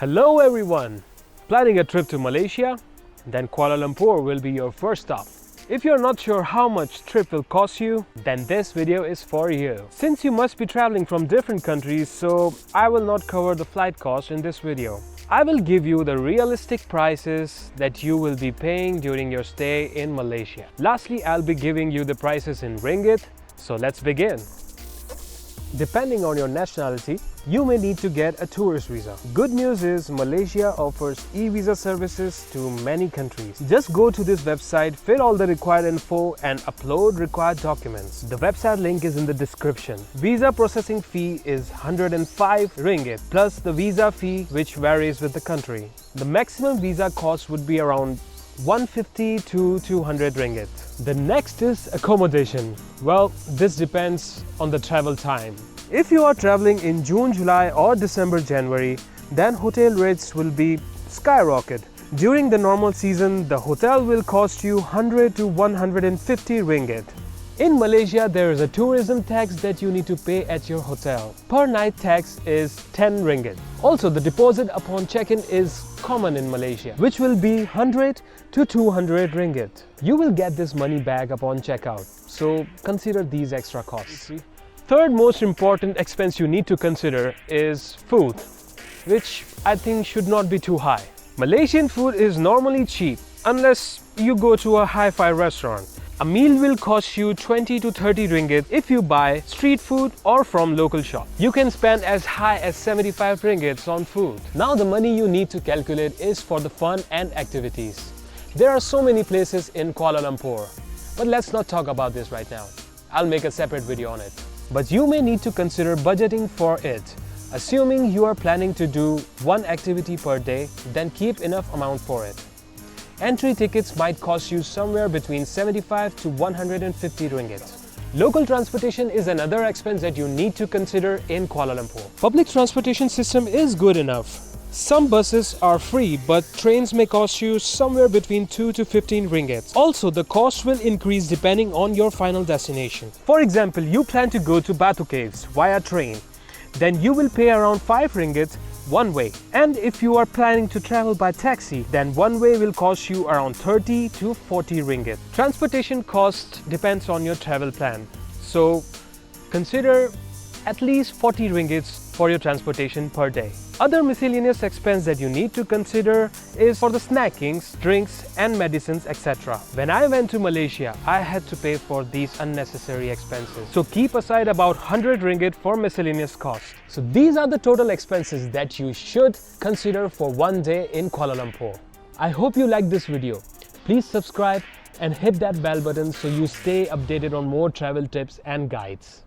Hello everyone! Planning a trip to Malaysia? Then Kuala Lumpur will be your first stop. If you're not sure how much trip will cost you, then this video is for you. Since you must be traveling from different countries, so I will not cover the flight cost in this video. I will give you the realistic prices that you will be paying during your stay in Malaysia. Lastly, I'll be giving you the prices in ringgit, so let's begin. Depending on your nationality, you may need to get a tourist visa. Good news is Malaysia offers e-visa services to many countries. Just go to this website, fill all the required info and upload required documents. The website link is in the description. Visa processing fee is 105 ringgit plus the visa fee which varies with the country. The maximum visa cost would be around 150 to 200 ringgit. The next is accommodation. Well, this depends on the travel time. If you are traveling in June, July or December, January, then hotel rates will be skyrocket. During the normal season, the hotel will cost you 100 to 150 ringgit. In Malaysia, there is a tourism tax that you need to pay at your hotel. Per night tax is 10 ringgit. Also, the deposit upon check-in is common in Malaysia, which will be 100 to 200 ringgit. You will get this money back upon checkout, so consider these extra costs. Third most important expense you need to consider is food, which I think should not be too high. Malaysian food is normally cheap unless you go to a hi-fi restaurant. A meal will cost you 20 to 30 ringgit if you buy street food or from local shop. You can spend as high as 75 ringgits on food. Now the money you need to calculate is for the fun and activities. There are so many places in Kuala Lumpur, but let's not talk about this right now. I'll make a separate video on it. But you may need to consider budgeting for it. Assuming you are planning to do one activity per day, then keep enough amount for it. Entry tickets might cost you somewhere between 75 to 150 ringgit. Local transportation is another expense that you need to consider in Kuala Lumpur. Public transportation system is good enough. Some buses are free, but trains may cost you somewhere between 2 to 15 ringgit. Also, the cost will increase depending on your final destination. For example, you plan to go to Batu Caves via train. Then you will pay around 5 ringgit one way. And if you are planning to travel by taxi, then one way will cost you around 30 to 40 ringgit. Transportation cost depends on your travel plan. So consider at least 40 ringgits for your transportation per day. Other miscellaneous expense that you need to consider is for the snackings, drinks and medicines, etc. When I went to Malaysia, I had to pay for these unnecessary expenses. So keep aside about 100 ringgit for miscellaneous costs. So these are the total expenses that you should consider for one day in Kuala Lumpur. I hope you liked this video. Please subscribe and hit that bell button so you stay updated on more travel tips and guides.